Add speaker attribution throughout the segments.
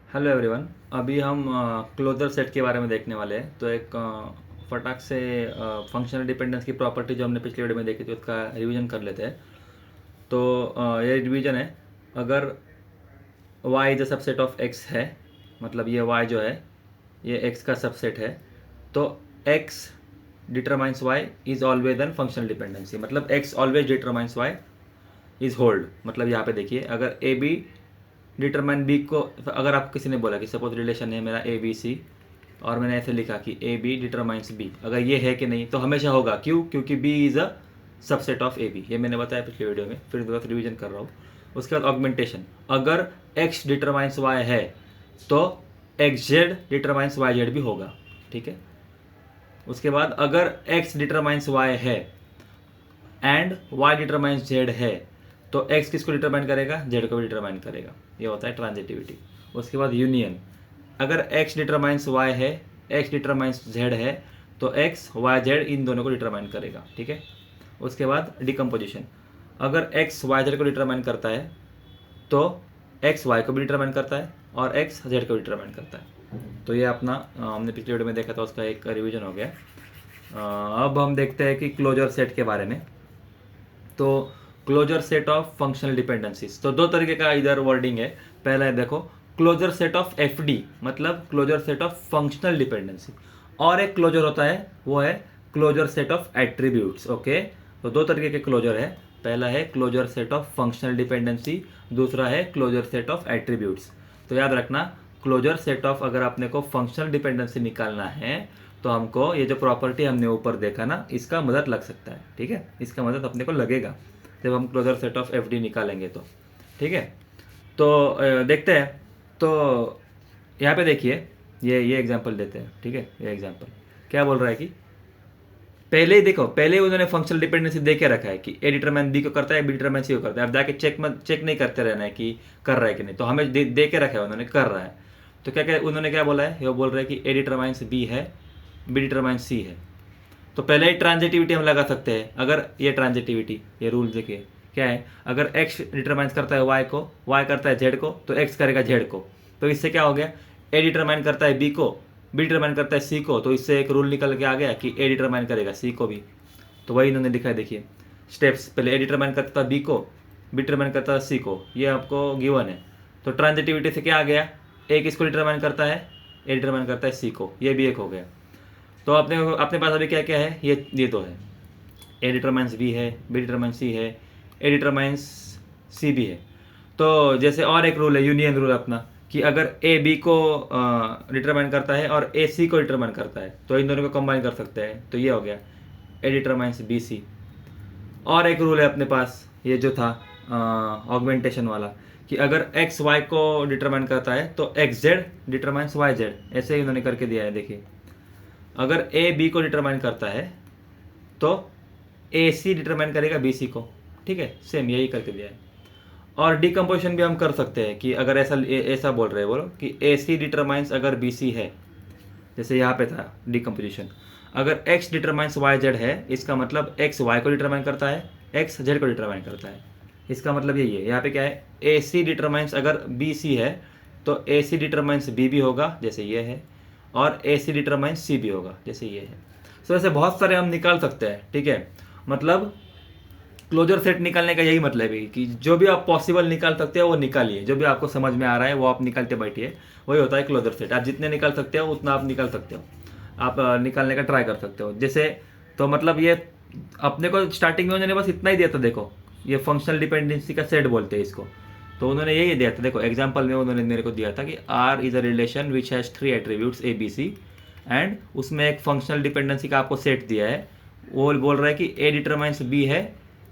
Speaker 1: Hello everyone. अभी हम closure set के बारे में देखने वाले हैं। तो एक फटाक से फंक्शनल डिपेंडेंस की प्रॉपर्टी जो हमने पिछली वीडियो में देखी थी उसका रिवीजन कर लेते हैं। तो ये रिवीजन है। अगर y is a subset of x है, मतलब ये y जो है ये x का सबसेट है, तो x determines y is always an functional dependency. मतलब x always determines y is hold. मतलब यहाँ पे देखिए, अगर ए बी डिटरमाइन बी को, अगर आप किसी ने बोला कि सपोज रिलेशन है मेरा ए बी सी और मैंने ऐसे लिखा कि ए बी डिटरमाइंस बी, अगर ये है कि नहीं तो हमेशा होगा। क्यों? क्योंकि B is a subset of A B. ये मैंने बताया पिछले वीडियो में, फिर बस रिवीजन कर रहा हूँ। उसके बाद ऑगमेंटेशन, अगर एक्स डिटरमाइंस वाई है तो X Z determines Y Z भी होगा। ठीक है। उसके बाद अगर एक्स डिटरमाइंस वाई है एंड y डिटरमाइंस z है तो x किसको डिटरमाइन करेगा? z को भी डिटरमाइन करेगा। ये होता है ट्रांजिटिविटी। उसके बाद यूनियन, अगर x डिटरमाइंस y है, x डिटरमाइंस z है तो x y z इन दोनों को डिटरमाइन करेगा। ठीक है। उसके बाद डिकम्पोजिशन, अगर x y z को डिटरमाइन करता है तो x y को भी डिटरमाइन करता है और x z को डिटरमाइन करता है। तो ये अपना हमने पिछले वीडियो में देखा था, उसका एक रिवीजन हो गया। अब हम देखते हैं कि क्लोजर सेट के बारे में। तो closure set of functional dependencies, तो दो तरीके का इधर वर्डिंग है। पहला है देखो closure set of F D, मतलब closure set of functional dependency. और एक क्लोजर होता है वो है closure set of attributes. Okay, तो दो तरीके के क्लोजर है। पहला है closure set of functional dependency, दूसरा है क्लोजर सेट ऑफ एट्रीब्यूट्स। तो याद रखना, क्लोजर सेट ऑफ, अगर अपने को फंक्शनल डिपेंडेंसी निकालना है तो हमको ये जो प्रॉपर्टी हमने ऊपर देखा ना, इसका मदद लग सकता है। ठीक है, इसका मदद अपने को लगेगा जब हम closure set of F D निकालेंगे तो। ठीक है। तो देखते हैं। तो यहाँ पे देखिए, ये एग्जांपल देते हैं। ठीक है, ये एग्जांपल क्या बोल रहा है कि पहले ही देखो, पहले ही उन्होंने फंक्शनल डिपेंडेंसी दे के रखा है कि ए डिटरमाइन बी को करता है, बी डिटरमाइन सी को करता है। अब जाके चेक नहीं करते रहना है कि कर रहा है कि नहीं। तो हमें दे के रखा है उन्होंने, कर रहा है। तो क्या उन्होंने क्या बोला है? वो बोल रहे हैं कि ए डिटरमाइंस बी है, बी डिटरमाइंस सी है। तो पहले ही ट्रांजिटिविटी हम लगा सकते हैं। अगर ये ट्रांजिटिविटी, ये रूल देखिए क्या है, अगर x डिटरमाइन करता है y को, y करता है z को, तो x करेगा z को। तो इससे क्या हो गया, a डिटरमाइन करता है b को, b डिटरमाइन करता है c को, तो इससे एक रूल निकल के आ गया कि a डिटरमाइन करेगा c को भी। तो वही इन्होंने लिखा है, देखिए स्टेप्स। पहले a डिटरमाइन करता है b को, b डिटरमाइन करता है c को, ये आपको गिवन है। तो ट्रांजिटिविटी से क्या आ गया, a किसको डिटरमाइन करता है? a डिटरमाइन करता है c को, ये भी एक हो गया। तो अपने अपने पास अभी क्या क्या है, ये तो है ए डिटरमाइंस बी है, बी डिटरमाइंस सी है, ए डिटरमाइंस सी भी है। तो जैसे और एक रूल है, यूनियन रूल अपना, कि अगर ए बी को डिटरमाइन करता है और ए सी को डिटरमाइन करता है तो इन दोनों को कंबाइन कर सकते हैं। तो ये हो गया ए डिटरमाइंस बी सी। और एक रूल है अपने पास, ये जो था ऑगमेंटेशन वाला, कि अगर एक्स वाई को डिटरमाइन करता है तो X Z determines Y Z. ऐसे ही उन्होंने करके दिया है। देखिए, अगर ए बी को डिटरमाइन करता है तो ए सी डिटरमाइन करेगा बी सी को। ठीक है, सेम यही करके दिया है। और डिकम्पोजिशन भी हम कर सकते हैं कि अगर ऐसा बोल रहे हैं बोलो कि ए सी डिटरमाइंस अगर बी सी है, जैसे यहाँ पे था डिकम्पोजिशन, अगर एक्स डिटरमाइंस वाई जेड है, इसका मतलब एक्स वाई को डिटरमाइन करता है, एक्स जेड को डिटरमाइन करता है। इसका मतलब यही है। यहाँ पे क्या है, ए सी डिटरमाइंस अगर बी सी है तो ए सी डिटरमाइंस बी भी होगा जैसे ये है, और ए सी डिटरमाइंस सी भी होगा जैसे ये है। तो ऐसे बहुत सारे हम निकाल सकते हैं। ठीक है, मतलब क्लोजर सेट निकालने का यही मतलब है कि जो भी आप पॉसिबल निकाल सकते हो वो निकालिए, जो भी आपको समझ में आ रहा है वो आप निकालते बैठिए। वही होता है क्लोजर सेट। आप जितने निकाल सकते हो उतना आप निकाल सकते हो, आप निकालने का ट्राई कर सकते हो। जैसे तो मतलब ये अपने को स्टार्टिंग में उन्होंने बस इतना ही दिया था। देखो, ये फंक्शनल डिपेंडेंसी का सेट बोलते हैं इसको। तो उन्होंने यही दिया था। देखो एग्जाम्पल में उन्होंने मेरे को दिया था कि R is a relation which has 3 attributes A B C, and उसमें एक फंक्शनल डिपेंडेंसी का आपको सेट दिया है। वो बोल रहा है कि ए डिटरमाइंस बी है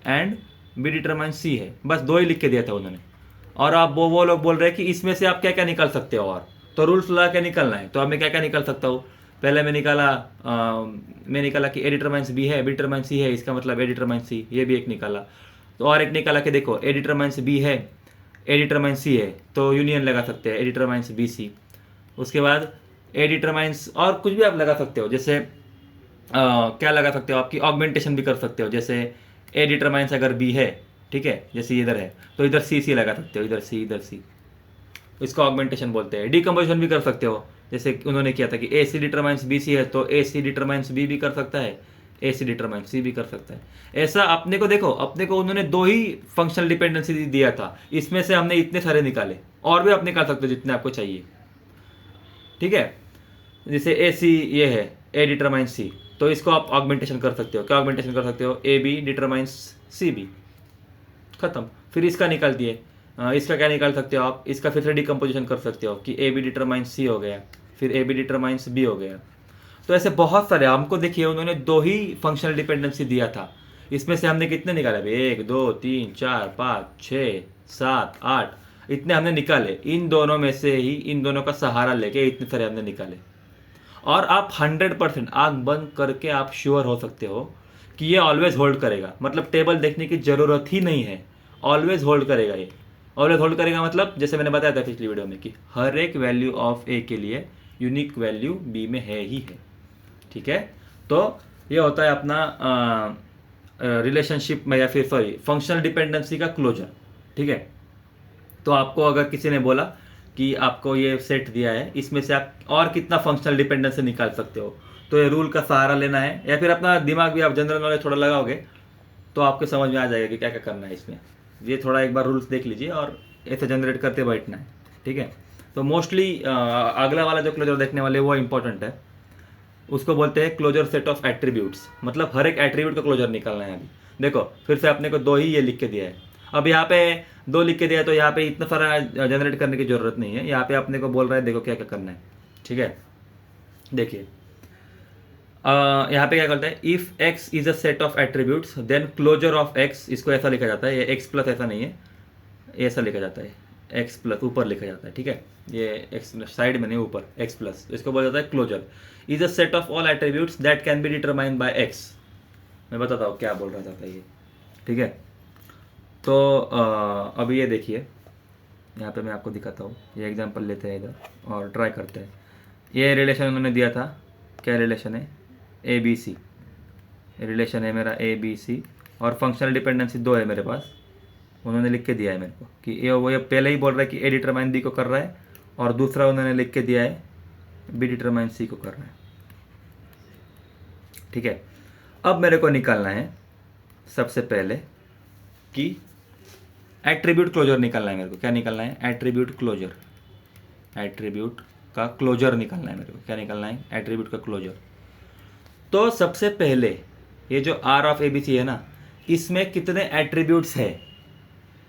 Speaker 1: एंड बी डिटरमाइंस सी है। बस दो ही लिख के दिया था उन्होंने। और आप वो लोग बोल रहे हैं कि इसमें से आप क्या क्या निकाल सकते हो, और तो रूल्स लगा के निकलना है। तो अब मैं क्या क्या निकाल सकता हूँ? पहले मैं निकाला कि ए डिटरमाइंस बी है, बी डिटरमाइंस सी है, इसका मतलब ए डिटरमाइंस सी, ये भी एक निकाला। तो और एक निकाला कि देखो ए डिटरमाइंस बी है, ए डिटरमाइंस सी है, तो यूनियन लगा सकते हैं ए डिटरमाइंस बी सी। उसके बाद ए डिटरमाइंस और कुछ भी आप लगा सकते हो, जैसे क्या लगा सकते हो, आपकी ऑगमेंटेशन भी कर सकते हो। जैसे ए डिटरमाइंस अगर बी है, ठीक है, जैसे इधर है तो इधर सी सी लगा सकते हो, इधर सी इधर सी। इसको ऑगमेंटेशन बोलते हैं। डिकम्पोजिशन भी कर सकते हो, जैसे उन्होंने किया था कि ए सी डिटरमाइंस बी सी है तो ए सी डिटरमाइंस बी भी कर सकता है, ए सी डिटरमाइंस सी भी कर सकता है। ऐसा अपने को देखो, अपने को उन्होंने 2 ही फंक्शनल डिपेंडेंसी दिया था, इसमें से हमने इतने सारे निकाले, और भी आप निकाल सकते हो जितने आपको चाहिए। ठीक है, जैसे ए सी ये है, ए डिटरमाइंस सी, तो इसको आप ऑगमेंटेशन कर सकते हो। क्या ऑगमेंटेशन कर सकते हो? A B determines C B, खत्म। फिर इसका निकाल दिए, इसका क्या निकाल सकते हो आप? इसका फिर से डिकम्पोजिशन कर सकते हो कि ए बी डिटरमाइंस सी हो गया, फिर ए बी डिटरमाइंस बी हो गया। तो ऐसे बहुत सारे, हमको देखिए उन्होंने 2 ही फंक्शनल डिपेंडेंसी दिया था, इसमें से हमने कितने निकाले भाई? 1 2 3 4 5 6 7 8, इतने हमने निकाले। इन दोनों में से ही, इन दोनों का सहारा लेके इतने सारे हमने निकाले। और आप 100% आंख बंद करके आप श्योर हो सकते हो कि ये ऑलवेज होल्ड करेगा। मतलब टेबल देखने की जरूरत ही नहीं है, ऑलवेज होल्ड करेगा। ये ऑलवेज होल्ड करेगा मतलब जैसे मैंने बताया था पिछली वीडियो में कि हर एक वैल्यू ऑफ ए के लिए यूनिक वैल्यू बी में है ही है। ठीक है, तो ये होता है अपना रिलेशनशिप में, या फिर सॉरी फंक्शनल डिपेंडेंसी का क्लोजर। ठीक है, तो आपको अगर किसी ने बोला कि आपको ये सेट दिया है, इसमें से आप और कितना फंक्शनल डिपेंडेंसी निकाल सकते हो, तो ये रूल का सहारा लेना है, या फिर अपना दिमाग भी आप जनरल नॉलेज थोड़ा लगाओगे तो आपको समझ में आ जाएगा कि क्या क्या करना है इसमें। ये थोड़ा एक बार रूल्स देख लीजिए और ऐसे जनरेट करते बैठना है। ठीक है, तो मोस्टली अगला वाला जो क्लोजर देखने वाले वो इंपॉर्टेंट है, उसको बोलते हैं क्लोजर सेट ऑफ एट्रीब्यूट्स। मतलब हर एक एट्रीब्यूट का क्लोजर निकालना है। अभी देखो फिर से अपने को 2 ही ये लिख के दिया है, अब यहाँ पे 2 लिख के दिया है, तो यहाँ पे इतना सारा जनरेट करने की जरूरत नहीं है। यहाँ पे अपने को बोल रहा है देखो क्या क्या करना है। ठीक है, देखिए यहाँ पे क्या करता है, if X is a set of attributes then closure of X, इसको ऐसा लिखा जाता है, ये एक्स प्लस ऐसा नहीं है, ऐसा लिखा जाता है, एक्स प्लस ऊपर लिखा जाता है। ठीक है, ये एक्स साइड में नहीं, ऊपर एक्स प्लस, इसको बोला जाता है closure is a set of all attributes that can be determined by X. मैं बताता हूँ क्या बोल रहा था ये। ठीक है, तो अभी ये देखिए, यहाँ पे मैं आपको दिखाता हूँ, ये एग्जांपल लेते हैं इधर और ट्राई करते हैं। ये रिलेशन उन्होंने दिया था, क्या रिलेशन है? ए बी सी रिलेशन है मेरा, ए बी सी, और फंक्शनल डिपेंडेंसी 2 है मेरे पास। उन्होंने लिख के दिया है मेरे को कि ये पहले ही बोल रहा है कि ए डिटरमाइन बी को कर रहा है, और दूसरा उन्होंने लिख के दिया है बी डिटरमाइन सी को कर रहा है। ठीक है, अब मेरे को निकालना है सबसे पहले कि एट्रीब्यूट क्लोजर निकालना है मेरे को। क्या निकालना है? एट्रीब्यूट क्लोजर, एट्रीब्यूट का क्लोजर निकालना है मेरे को। क्या निकालना है? एट्रीब्यूट का क्लोजर। तो सबसे पहले ये जो R of A B C है ना, इसमें कितने एट्रीब्यूट्स है,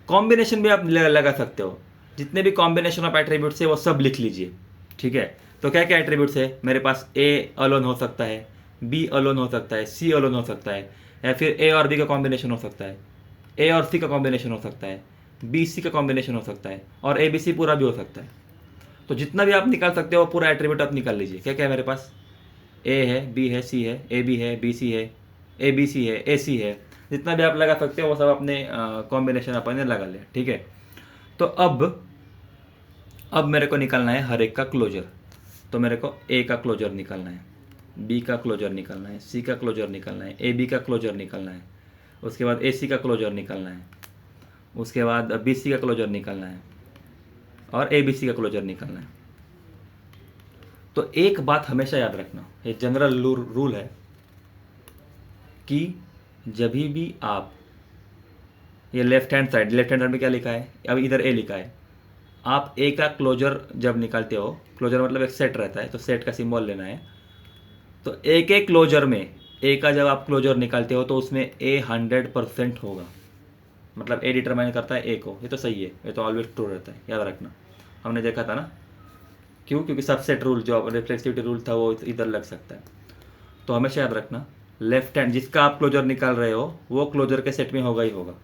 Speaker 1: कॉम्बिनेशन भी आप लगा सकते हो, जितने भी कॉम्बिनेशन ऑफ एट्रीब्यूट्स है वो सब लिख लीजिए। ठीक है, तो क्या क्या एट्रीब्यूट्स है मेरे पास? ए अलोन हो सकता है, बी अलोन हो सकता है, सी अलोन हो सकता है, या फिर ए और बी का कॉम्बिनेशन हो सकता है, ए और सी का कॉम्बिनेशन हो सकता है, बी सी का कॉम्बिनेशन हो सकता है, और ए बी सी पूरा भी हो सकता है। तो जितना भी आप निकाल सकते हो पूरा एट्रीब्यूट आप निकाल लीजिए। क्या क्या है मेरे पास? ए है, बी है, सी है, ए बी है, बी सी है, ए बी सी है, ए सी है, जितना भी आप लगा सकते हो वो सब अपने कॉम्बिनेशन अपन ने लगा लिया। ठीक है, तो अब मेरे को निकालना है हर एक का क्लोजर। तो मेरे को ए का क्लोजर निकालना है, बी का क्लोजर निकालना है, सी का क्लोजर निकालना है, ए बी का क्लोजर निकालना है, उसके बाद ए सी का क्लोजर निकालना है, उसके बाद बी सी का क्लोजर निकालना है, और ए बी सी का क्लोजर निकालना है। तो एक बात हमेशा याद रखना, ये जनरल रूल है कि जब भी आप, ये लेफ्ट हैंड साइड में क्या लिखा है? अब इधर ए लिखा है, आप ए का क्लोजर जब निकालते हो, क्लोजर मतलब एक सेट रहता है, तो सेट का सिंबल लेना है। तो ए के क्लोजर में, ए का जब आप क्लोजर निकालते हो तो उसमें ए 100% होगा। मतलब ए डिटरमाइन करता है ए को, ये तो सही है, ये तो ऑलवेज ट्रू रहता है, याद रखना। हमने देखा था ना, क्यों? क्योंकि सबसेट रूल जो रिफ्लेक्सिविटी रूल था वो इधर लग सकता है। तो हमेशा याद रखना, लेफ्ट हैंड जिसका आप क्लोजर निकाल रहे हो वो क्लोजर के सेट में होगा ही होगा।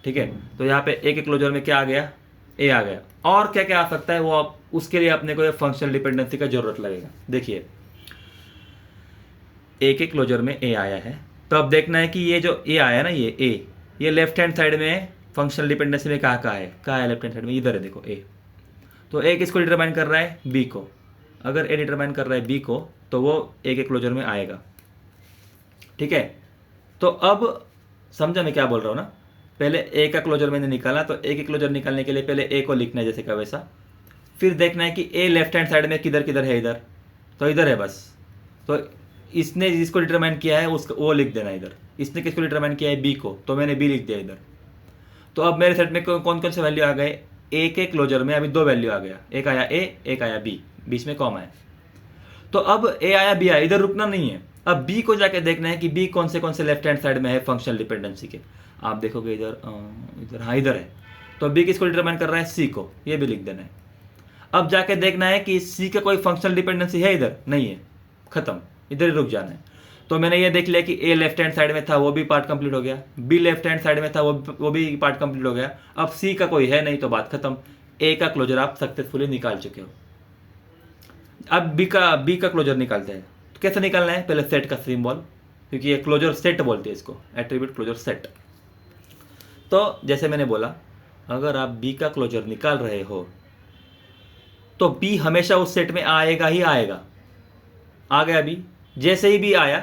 Speaker 1: ठीक है, तो यहाँ पे ए के क्लोजर में क्या आ गया? ए आ गया। और क्या क्या आ सकता है वो आप, उसके लिए अपने को फंक्शनल डिपेंडेंसी का जरूरत लगेगा। देखिए ए के क्लोजर में ए आया है, तो अब देखना है कि ये जो ए आया ना, ये ए, ये लेफ्ट हैंड साइड में फंक्शनल डिपेंडेंसी में कहाँ है लेफ्ट हैंड साइड में? इधर है, देखो ए। तो ए किसको डिटरमाइन कर रहा है? बी को। अगर ए डिटरमाइन कर रहा है बी को तो वो ए के क्लोजर में आएगा। ठीक है, तो अब समझा मैं क्या बोल रहा हूँ ना? पहले ए का क्लोजर मैंने निकाला, तो ए के क्लोजर निकालने के लिए पहले ए को लिखना है जैसे का वैसा, फिर देखना है कि ए लेफ्ट हैंड साइड में किधर किधर है, इधर तो इधर है बस। तो इसने जिसको डिटरमाइन किया है उसको वो लिख देना इधर। इसने किसको डिटरमाइन किया है, बी को, तो मैंने बी लिख दिया इधर। तो अब मेरे सेट में कौन कौन से वैल्यू आ गए, ए के क्लोजर में अभी 2 वैल्यू आ गया, एक आया ए, एक आया बी, बीच में कॉमा है। तो अब ए आया बी आया, इधर रुकना नहीं है। अब बी को जाके देखना है कि बी कौन से लेफ्ट हैंड साइड में है फंक्शनल डिपेंडेंसी के। आप देखोगे इधर इधर, हाँ इधर है। तो बी किसको डिटरमाइन कर रहा है, सी को, ये भी लिख देना है। अब जाके देखना है कि सी का कोई फंक्शनल डिपेंडेंसी है इधर, नहीं है, खत्म, इधर ही रुक जाना है। तो मैंने ये देख लिया कि ए लेफ्ट हैंड साइड में था, वो भी पार्ट कंप्लीट हो गया, बी लेफ्ट हैंड साइड में था, वो भी पार्ट कंप्लीट हो गया। अब सी का कोई है नहीं, तो बात खत्म, ए का क्लोजर आप सक्सेसफुली निकाल चुके हो। अब बी का क्लोजर निकालते हैं। तो कैसे निकालना है, पहले सेट का सिंबल, क्योंकि ये क्लोजर सेट बोलते हैं इसको, एट्रीब्यूट क्लोजर सेट। तो जैसे मैंने बोला, अगर आप बी का क्लोजर निकाल रहे हो तो बी हमेशा उस सेट में आएगा ही आएगा। आ गया बी, जैसे ही बी आया,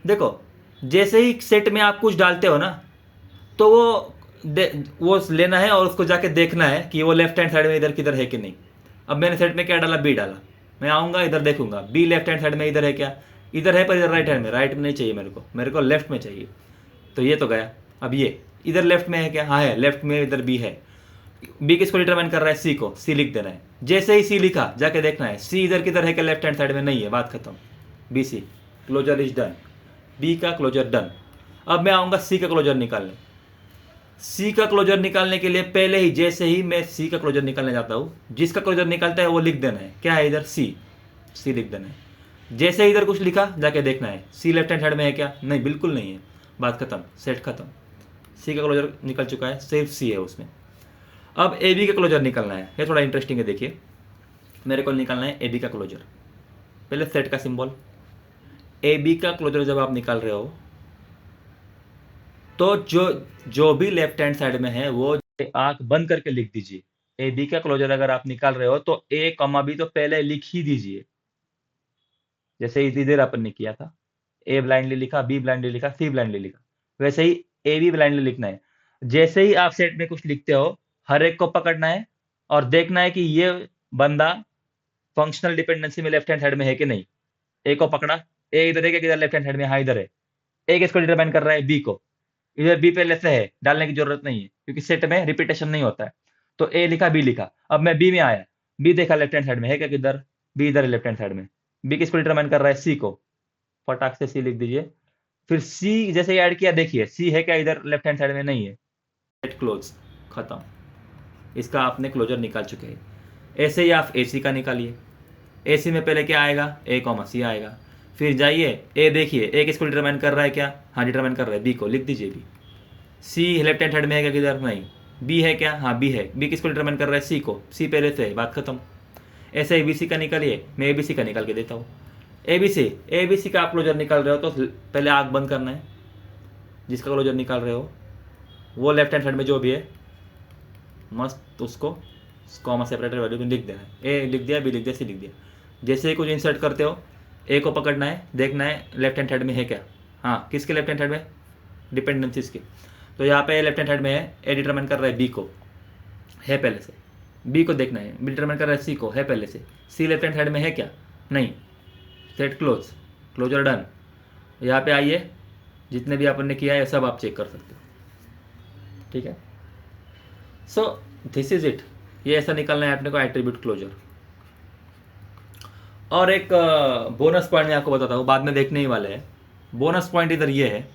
Speaker 1: देखो जैसे ही सेट में आप कुछ डालते हो ना, तो वो लेना है और उसको जाके देखना है कि वो लेफ्ट हैंड साइड में इधर किधर है कि नहीं। अब मैंने सेट में क्या डाला, बी डाला, मैं आऊँगा इधर देखूंगा बी लेफ्ट हैंड साइड में इधर है क्या, इधर है, पर इधर राइट हैंड में, राइट में नहीं चाहिए मेरे को लेफ्ट में चाहिए। तो ये तो गया। अब ये इधर लेफ्ट में है क्या, हाँ है, लेफ्ट में इधर बी है। बी किसको डिटरमाइन कर रहा है, सी को, सी लिख देना है। जैसे ही सी लिखा, जाके देखना है सी इधर किधर है क्या, लेफ्ट हैंड साइड में नहीं है, बात खत्म, B C closure is done, B का क्लोजर डन। अब मैं आऊँगा सी का क्लोजर निकालने। सी का क्लोजर निकालने के लिए पहले ही, जैसे ही मैं सी का क्लोजर निकालने जाता हूँ, जिसका क्लोजर निकालता है वो लिख देना है, क्या है इधर, सी लिख देना है। जैसे ही इधर कुछ लिखा, जाके देखना है सी लेफ्ट हैंड साइड में है क्या, नहीं, बिल्कुल नहीं है, बात खत्म, सेट खत्म, सी का क्लोजर निकल चुका है, सिर्फ सी है उसमें। अब ए बी का क्लोजर निकलना है, ये थोड़ा इंटरेस्टिंग है। देखिए मेरे को निकालना है ए बी का क्लोजर। पहले सेट का सिंबल, ए बी का क्लोजर जब आप निकाल रहे हो तो जो भी लेफ्ट हैंड साइड में है वो आंख बंद करके लिख दीजिए। ए बी का क्लोजर अगर आप निकाल रहे हो तो ए कॉमा बी तो पहले लिख ही दीजिए, जैसे इतनी देर अपन ने किया था। ए ब्लाइंडली लिखा, बी ब्लाइंडली लिखा, सी ब्लाइंडली लिखा, वैसे ही ए बी ब्लाइंडली लिखना है। जैसे ही आप सेट में कुछ लिखते हो, हर एक को पकड़ना है और देखना है कि ये बंदा फंक्शनल डिपेंडेंसी में लेफ्ट हैंड साइड में है कि नहीं। ए को पकड़ा, ए इधर है क्या, किधर लेफ्ट हैंड साइड में, हाँ इधर है। ए किसको डिटरमाइन कर रहा है, बी को, इधर बी पहले से है, डालने की जरूरत नहीं है क्योंकि सेट में रिपीटेशन नहीं होता है। तो ए लिखा, बी लिखा, अब मैं बी में आया, बी देखा लेफ्ट हैंड साइड में है क्या, किधर, बी इधर है लेफ्ट हैंड साइड में। बी किसको डिटरमाइन कर रहा है, सी को, फटाक से सी लिख दीजिए। फिर सी जैसे ऐड किया, देखिए सी है क्या इधर लेफ्ट हैंड साइड में, नहीं है, सेट क्लोज, खत्म, इसका आपने क्लोजर निकाल चुके हैं। ऐसे ही आप ए सी का निकालिए। ए सी में पहले क्या आएगा, ए कॉमा सी आएगा। फिर जाइए ए देखिए, ए किसको डिटरमाइन कर रहा है क्या, हाँ डिटरमाइन कर रहा है बी को, लिख दीजिए बी। सी लेफ्ट हैंड साइड में है क्या, किधर, नहीं, बी है क्या, हाँ बी है, बी किसको डिटरमाइन कर रहा है, सी को, सी पहले से है, बात खत्म। ऐसे ए बी सी का निकालिए, मैं ए बी सी का निकाल के देता हूँ। ए बी सी का आप क्लोजर निकाल रहे हो तो पहले आँख बंद करना है, जिसका क्लोजर निकाल रहे हो वो लेफ्ट हैंड साइड में जो भी है, मस्त उसको कॉमा सेपरेटर वैल्यू में लिख देना है। ए लिख दिया, बी लिख दिया, सी लिख दिया। जैसे ही कुछ इंसर्ट करते हो, ए को पकड़ना है, देखना है लेफ्ट हैंड साइड में है क्या, हाँ किसके लेफ्ट हैंड साइड में, डिपेंडेंसीज के। तो यहाँ पे लेफ्ट हैंड साइड में है, ए डिटरमाइन कर रहा है बी को, है पहले से, बी को देखना है, बी डिटरमाइन कर रहा है सी को, है पहले से, सी लेफ्ट हैंड साइड में है क्या, नहीं, सेट क्लोज, क्लोजर डन। यहाँ पे आइए, जितने भी अपन ने किया है सब आप चेक कर सकते हो, ठीक है। सो दिस इज इट, ये ऐसा निकालना है अपने को एट्रीब्यूट क्लोजर। और एक बोनस पॉइंट मैं आपको बताता हूँ, बाद में देखने ही वाले हैं। बोनस पॉइंट इधर ये है,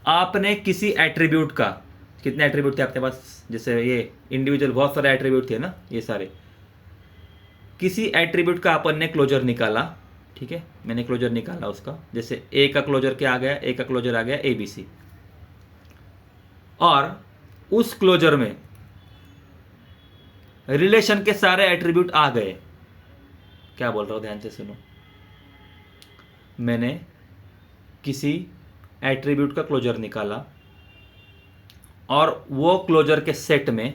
Speaker 1: आपने किसी एट्रीब्यूट का, कितने एट्रीब्यूट थे आपके पास, जैसे ये इंडिविजुअल बहुत सारे एट्रीब्यूट थे ना, ये सारे, किसी एट्रीब्यूट का अपन ने क्लोजर निकाला, ठीक है, मैंने क्लोजर निकाला उसका, जैसे ए का क्लोजर क्या आ गया, ए का क्लोजर आ गया ए बी सी, और उस क्लोजर में रिलेशन के सारे एट्रीब्यूट आ गए। क्या बोल रहा हूं, ध्यान से सुनो, मैंने किसी एट्रीब्यूट का क्लोजर निकाला और वो क्लोजर के सेट में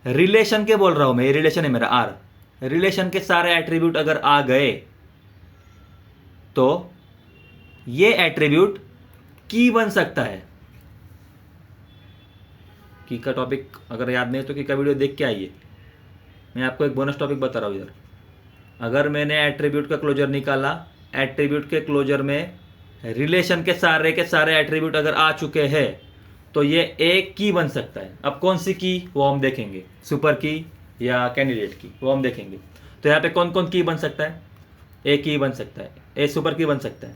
Speaker 1: रिलेशन के बोल रहा हूं मैं, ये रिलेशन है मेरा आर, रिलेशन के सारे एट्रीब्यूट अगर आ गए तो ये एट्रीब्यूट की बन सकता है। की का टॉपिक अगर याद नहीं तो की का वीडियो देख के आइए, मैं आपको एक बोनस टॉपिक बता रहा हूँ इधर। अगर मैंने एट्रीब्यूट का क्लोजर निकाला, एट्रीब्यूट के क्लोजर में रिलेशन के सारे एट्रीब्यूट अगर आ चुके हैं तो ये एक की बन सकता है। अब कौन सी की वो हम देखेंगे, सुपर की या कैंडिडेट की, वो हम देखेंगे। तो यहाँ पे कौन कौन की बन सकता है? ए की बन सकता है, ए सुपर की बन सकता है।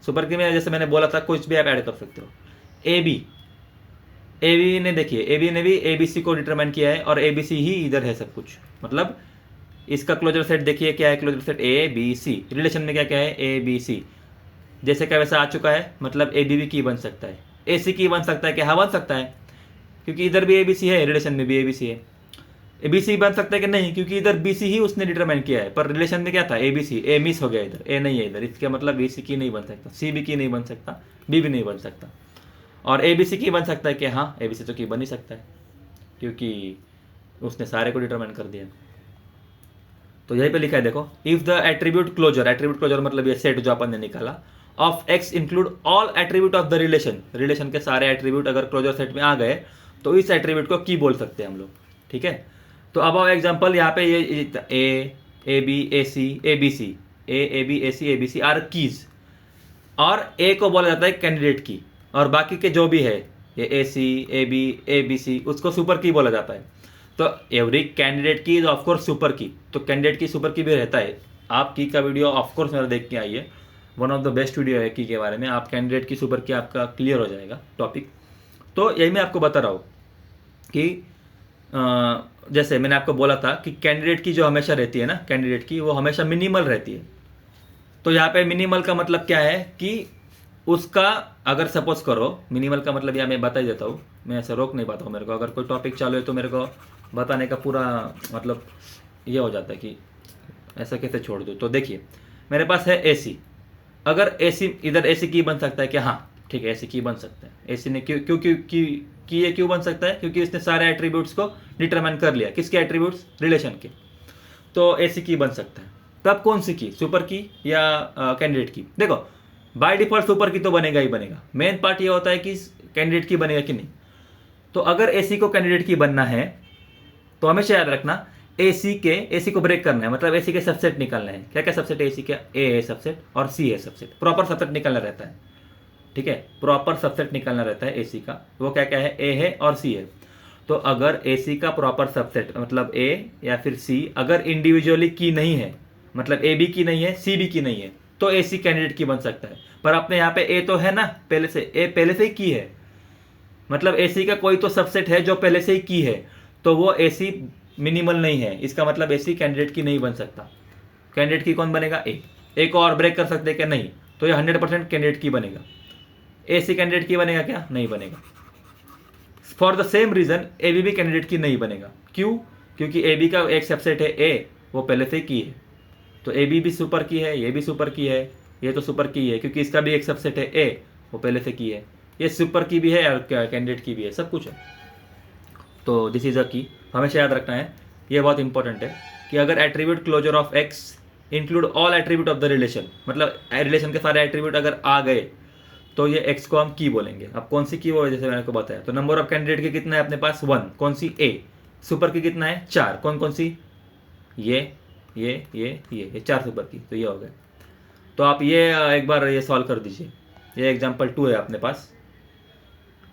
Speaker 1: सुपर की में जैसे मैंने बोला था कुछ भी आप ऐड कर सकते हो। ए बी ने देखिए, ए बी ने भी ए बी सी को डिटरमाइन किया है और ए बी सी ही इधर है सब कुछ। मतलब इसका क्लोजर सेट देखिए क्या है, closure set A B C, relation में क्या क्या है ए बी सी, जैसे क्या वैसा आ चुका है। मतलब ए बी भी की बन सकता है, ए सी की बन सकता है क्या? हाँ बन सकता है, क्योंकि इधर भी ए बी सी है, रिलेशन में भी ए बी सी है। ए बी सी बन सकता है कि नहीं, क्योंकि इधर बी सी ही उसने डिटरमाइन किया है, पर रिलेशन में क्या था ए बी सी, ए मिस हो गया इधर, ए नहीं है इधर, इसका मतलब बी सी की नहीं बन सकता, सी बी की नहीं बन सकता, बी भी नहीं बन सकता। और ए बी सी की बन सकता है कि हाँ, ए बी सी तो की बन ही सकता है, क्योंकि उसने सारे को डिटरमाइन कर दिया। तो यहीं पे लिखा है देखो, इफ द एट्रीब्यूट क्लोजर मतलब ये सेट जो अपन ने निकाला, of X include all attribute of the relation के सारे एट्रीब्यूट अगर क्लोजर सेट में आ गए तो इस एट्रीब्यूट को की बोल सकते हैं हम लोग, ठीक है। तो अब एग्जांपल यहाँ पे ये A B A C A B C, A B A C are keys, और ए को बोला जाता है कैंडिडेट की, और बाकी के जो भी है ये ए सी ए बी सी उसको सुपर की बोला जाता है। तो एवरी कैंडिडेट की इज ऑफकोर्स सुपर की, तो कैंडिडेट की सुपर की भी रहता है। आप की का वीडियो ऑफकोर्स मेरा देख के आइए, one of the best video है की के बारे में, आप कैंडिडेट की सुपर की आपका क्लियर हो जाएगा टॉपिक। तो यही मैं आपको बता रहा हूँ कि जैसे मैंने आपको बोला था कि कैंडिडेट की जो हमेशा रहती है ना, कैंडिडेट की वो हमेशा मिनिमल रहती है। तो यहाँ पे मिनिमल का मतलब क्या है कि उसका अगर सपोज करो, मिनिमल का मतलब यह मैं बता ही देता हूँ, मैं ऐसे रोक नहीं पाता हूँ। मेरे को अगर कोई टॉपिक चालू है तो मेरे को बताने का पूरा मतलब ये हो जाता है कि ऐसा कैसे छोड़ दूँ। तो देखिए मेरे पास है ए सी, अगर ए सी इधर ए सी की बन सकता है कि हाँ ठीक है ए सी की बन सकता है। ए सी ने क्यों बन सकता है? क्योंकि इसने सारे एट्रीब्यूट्स को डिटरमाइन कर लिया। किसके एट्रीब्यूट्स? रिलेशन के। तो ए सी की बन सकता है। तब कौन सी की, सुपर की या कैंडिडेट की? देखो बाय डिफॉल्ट सुपर की तो बनेगा ही बनेगा, मेन पार्ट ये होता है कि कैंडिडेट की बनेगा कि नहीं। तो अगर ए सी को कैंडिडेट की बनना है तो हमेशा याद रखना ए सी को ब्रेक करना है, मतलब ए सी के सबसेट निकालना है। क्या क्या सबसेट है ए सी के? ए है सबसेट और सी है सबसेट, प्रॉपर सबसेट निकालना रहता है, ठीक है। प्रॉपर सबसेट निकालना रहता है ए सी का, वो क्या क्या है? ए है और सी है। तो अगर ए सी का प्रॉपर सबसेट मतलब ए या फिर सी अगर इंडिविजुअली की नहीं है, मतलब ए बी की नहीं है सी बी की नहीं है, तो ए सी कैंडिडेट की बन सकता है। पर अपने यहाँ पे ए तो है ना पहले से, ए पहले से ही की है, मतलब ए सी का कोई तो सबसेट है जो पहले से ही की है, तो वो ए सी मिनिमल नहीं है, इसका मतलब ए सी कैंडिडेट की नहीं बन सकता। कैंडिडेट की कौन बनेगा? ए को और ब्रेक कर सकते हैं क्या? नहीं। तो ये 100% कैंडिडेट की बनेगा। ए सी कैंडिडेट की बनेगा क्या? नहीं बनेगा। For the same reason A B भी कैंडिडेट की नहीं बनेगा। क्यों? क्योंकि ए बी का एक सबसेट है ए, वो पहले से ही की है, तो ए बी भी सुपर की है, ये भी सुपर की है, ये तो सुपर की है क्योंकि इसका भी एक सबसेट है ए, वो पहले से की है, ये सुपर की भी है और कैंडिडेट की भी है, सब कुछ है। तो दिस इज अ की, हमेशा याद रखना है, ये बहुत इंपॉर्टेंट है कि अगर attribute closure of X include all attribute of the relation, मतलब रिलेशन के सारे एट्रीब्यूट अगर आ गए तो ये एक्स को हम की बोलेंगे। अब कौन सी की वो जैसे मैंने को बताया, तो नंबर ऑफ कैंडिडेट के कितना है अपने पास? 1। कौन सी? ए। सुपर की कितना है? 4। कौन कौन सी? ये 4 सुपर की, तो ये हो गए। तो आप ये एक बार ये सॉल्व कर दीजिए। ये एग्जाम्पल 2 है अपने पास,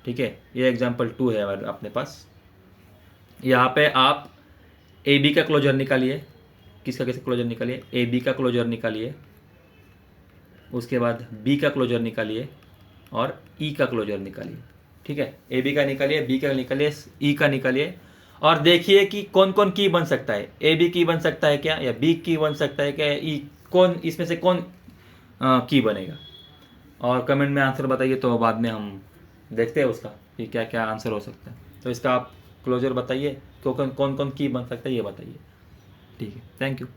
Speaker 1: ठीक है, ये एग्जाम्पल 2 है अपने पास। यहाँ पे आप ए बी का क्लोजर निकालिए। किसका कैसे क्लोजर निकालिए? ए बी का क्लोजर निकालिए, उसके बाद बी का क्लोजर निकालिए और ई का क्लोजर निकालिए, ठीक है। ए बी का निकालिए, बी का निकालिए, ई का निकालिए, और देखिए कि कौन कौन की बन सकता है। ए बी की बन सकता है क्या, या बी की बन सकता है क्या, ई कौन इसमें से कौन की बनेगा। और कमेंट में आंसर बताइए, तो बाद में हम देखते हैं उसका कि क्या क्या आंसर हो सकता है। तो इसका आप क्लोजर बताइए, कौन कौन की बन सकता है ये बताइए, ठीक है। Thank you.